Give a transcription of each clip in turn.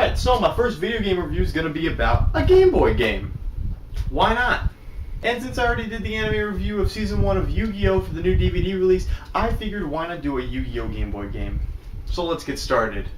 Alright, so my first video game review is going to be about a Game Boy game. Why not? And since I already did the anime review of Season 1 of Yu-Gi-Oh! For the new DVD release, I figured why not do a Yu-Gi-Oh! Game Boy game. So let's get started.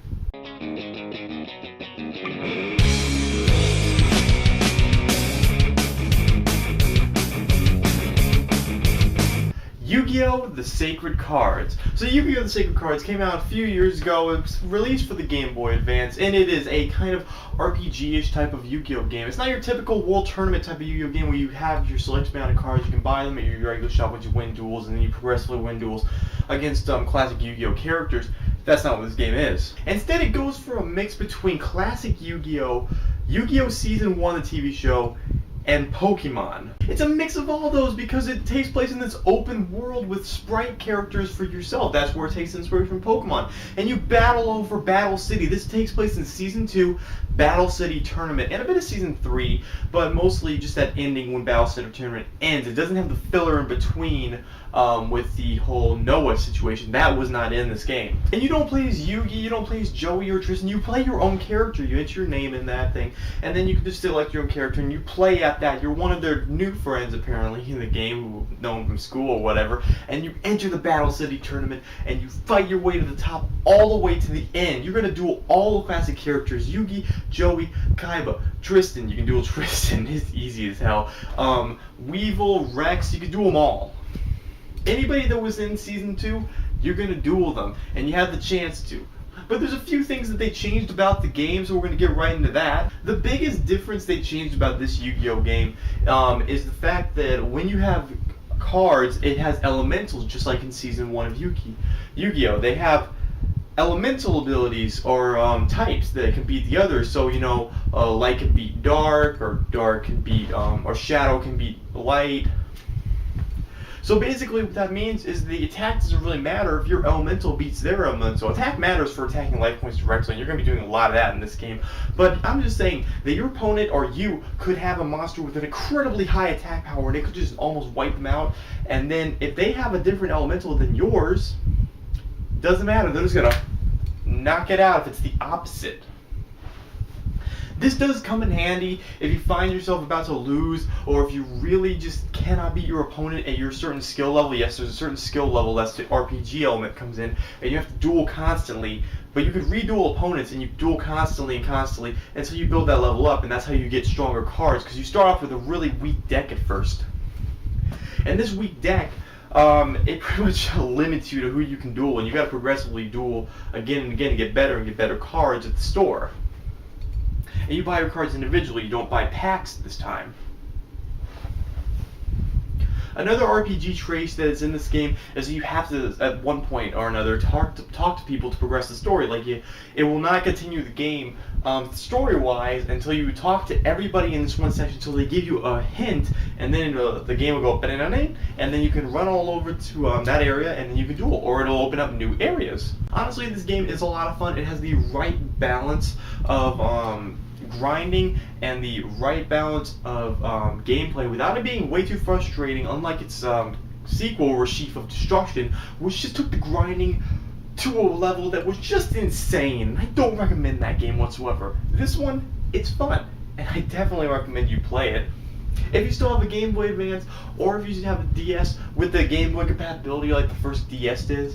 Yu-Gi-Oh! The Sacred Cards. So Yu-Gi-Oh! The Sacred Cards came out a few years ago. It was released for the Game Boy Advance, and it is a kind of RPG-ish type of Yu-Gi-Oh! Game. It's not your typical World Tournament type of Yu-Gi-Oh! Game where you have your select amount of cards, you can buy them at your regular shop once you win duels, and then you progressively win duels against classic Yu-Gi-Oh! Characters. That's not what this game is. Instead, it goes for a mix between classic Yu-Gi-Oh!, Yu-Gi-Oh! Season 1, the TV show, and Pokemon. It's a mix of all those because it takes place in this open world with sprite characters for yourself. That's where it takes inspiration from Pokemon. And you battle over Battle City. This takes place in Season 2, Battle City Tournament, and a bit of Season 3, but mostly just that ending when Battle City Tournament ends. It doesn't have the filler in between with the whole Noah situation. That was not in this game. And you don't play as Yugi, you don't play as Joey or Tristan, you play your own character. You hit your name in that thing, and then you can just select your own character and you play at that. You're one of their new friends apparently in the game who know them from school or whatever, and you enter the Battle City Tournament and you fight your way to the top all the way to the end. You're going to duel all the classic characters: Yugi, Joey, Kaiba, Tristan. You can duel Tristan, it's easy as hell. Weevil, Rex, you can duel them all. Anybody that was in Season 2, you're going to duel them, and you have the chance to. But there's a few things that they changed about the game, so we're going to get right into that. The biggest difference they changed about this Yu-Gi-Oh! Game is the fact that when you have cards, it has elementals, just like in Season 1 of Yu-Gi-Oh! They have elemental abilities or types that can beat the others. So, you know, light can beat dark, or dark can beat, or shadow can beat light. So basically what that means is the attack doesn't really matter if your elemental beats their elemental. Attack matters for attacking life points directly, and you're going to be doing a lot of that in this game. But I'm just saying that your opponent or you could have a monster with an incredibly high attack power and it could just almost wipe them out. And then if they have a different elemental than yours, doesn't matter, they're just going to knock it out if it's the opposite. This does come in handy if you find yourself about to lose, or if you really just cannot beat your opponent at your certain skill level. Yes, there's a certain skill level, that's the RPG element comes in, and you have to duel constantly, but you could reduel opponents and you duel constantly and constantly until you build that level up, and that's how you get stronger cards, because you start off with a really weak deck at first. And this weak deck, it pretty much limits you to who you can duel, and you got to progressively duel again and again to get better cards at the store. And you buy your cards individually, you don't buy packs this time. Another RPG trait that is in this game is that you have to, at one point or another, talk to people to progress the story. Like, it will not continue the game story-wise until you talk to everybody in this one section until they give you a hint, and then the game will go and then you can run all over to that area, and then you can duel, or it'll open up new areas. Honestly, this game is a lot of fun. It has the right balance of grinding and the right balance of gameplay without it being way too frustrating, unlike its sequel, Sheaf of Destruction, which just took the grinding to a level that was just insane. I don't recommend that game whatsoever. This one, it's fun, and I definitely recommend you play it. If you still have a Game Boy Advance, or if you have a DS with the Game Boy compatibility like the first DS did.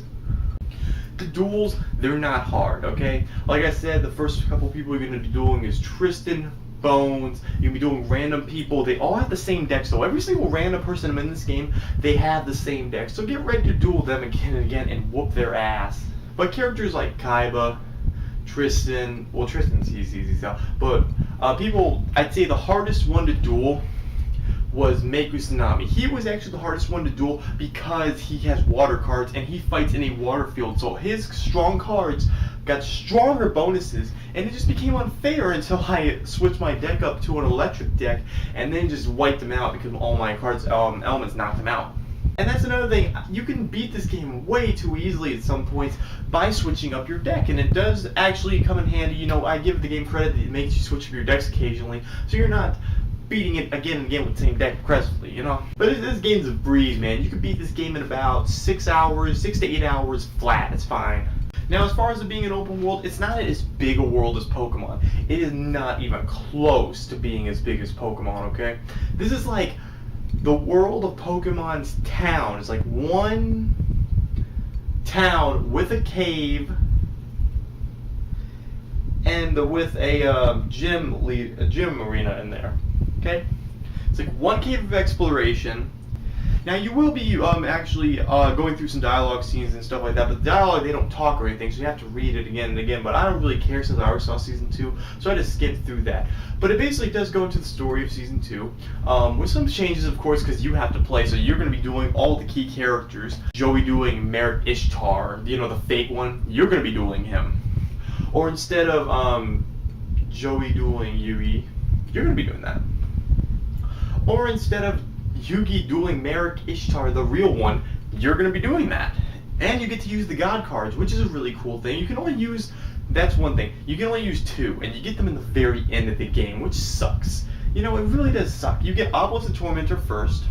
The duels, they're not hard, okay? Like I said, the first couple people you're going to be dueling is Tristan, Bones. You're going to be dueling random people. They all have the same deck, so every single random person in this game, they have the same deck. So get ready to duel them again and again and whoop their ass. But characters like Kaiba, Tristan, well, Tristan's easy so, but people, I'd say the hardest one to duel was Meku Tsunami. He was actually the hardest one to duel because he has water cards and he fights in a water field. So his strong cards got stronger bonuses, and it just became unfair until I switched my deck up to an electric deck and then just wiped him out because all my cards elements knocked him out. And that's another thing, you can beat this game way too easily at some points by switching up your deck, and it does actually come in handy. You know, I give the game credit that it makes you switch up your decks occasionally, so you're not beating it again and again with the same deck aggressively, you know? But this game's a breeze, man. You can beat this game in about 6 to 8 hours flat. It's fine. Now, as far as it being an open world, it's not as big a world as Pokemon. It is not even close to being as big as Pokemon, okay? This is like the world of Pokemon's town. It's like one town with a cave and with a gym arena in there, okay? It's like one cave of exploration. Now, you will be actually going through some dialogue scenes and stuff like that, but the dialogue, they don't talk or anything, so you have to read it again and again, but I don't really care since I already saw Season 2, so I just skipped through that. But it basically does go into the story of Season 2, with some changes, of course, because you have to play, so you're going to be doing all the key characters. Joey doing Merrick Ishtar, you know, the fake one, you're going to be dueling him. Or instead of Joey dueling Yugi, you're going to be doing that. Or instead of Yugi dueling Merrick Ishtar, the real one, you're going to be doing that. And you get to use the God cards, which is a really cool thing. You can only use, that's one thing, you can only use 2, and you get them in the very end of the game, which sucks. You know, it really does suck. You get Obelisk and Tormentor first,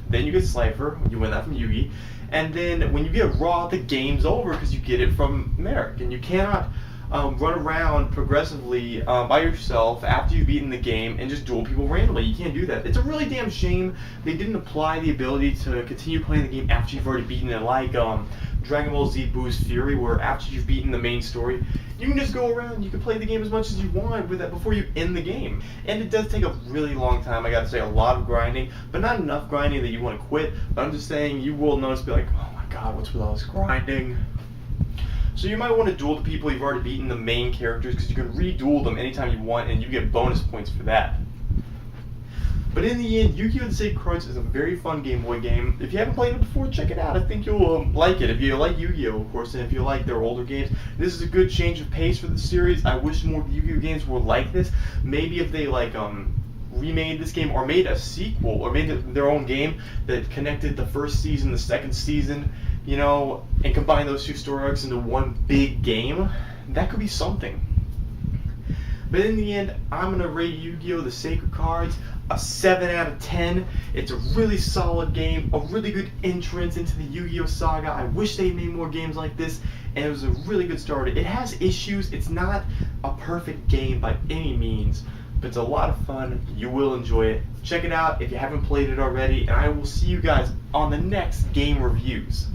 then you get Slifer, you win that from Yugi, and then when you get Raw, the game's over because you get it from Merrick, and you cannot run around progressively by yourself after you've beaten the game and just duel people randomly. You can't do that. It's a really damn shame they didn't apply the ability to continue playing the game after you've already beaten it, like Dragon Ball Z Boo's Fury, where after you've beaten the main story, you can just go around, you can play the game as much as you want with that before you end the game. And it does take a really long time, I gotta say, a lot of grinding, but not enough grinding that you want to quit. But I'm just saying, you will notice, be like, oh my god, what's with all this grinding? So you might want to duel the people you've already beaten, the main characters, because you can reduel them anytime you want, and you get bonus points for that. But in the end, Yugioh the Sacred Cards is a very fun Game Boy game. If you haven't played it before, check it out. I think you'll like it. If you like Yu-Gi-Oh, of course, and if you like their older games, this is a good change of pace for the series. I wish more Yu-Gi-Oh games were like this. Maybe if they remade this game or made a sequel or made their own game that connected the first season, the second season, you know, and combine those 2 story arcs into one big game, that could be something. But in the end, I'm going to rate Yu-Gi-Oh! The Sacred Cards a 7 out of 10. It's a really solid game, a really good entrance into the Yu-Gi-Oh! Saga. I wish they made more games like this, and it was a really good start. It has issues. It's not a perfect game by any means, but it's a lot of fun. You will enjoy it. Check it out if you haven't played it already, and I will see you guys on the next game reviews.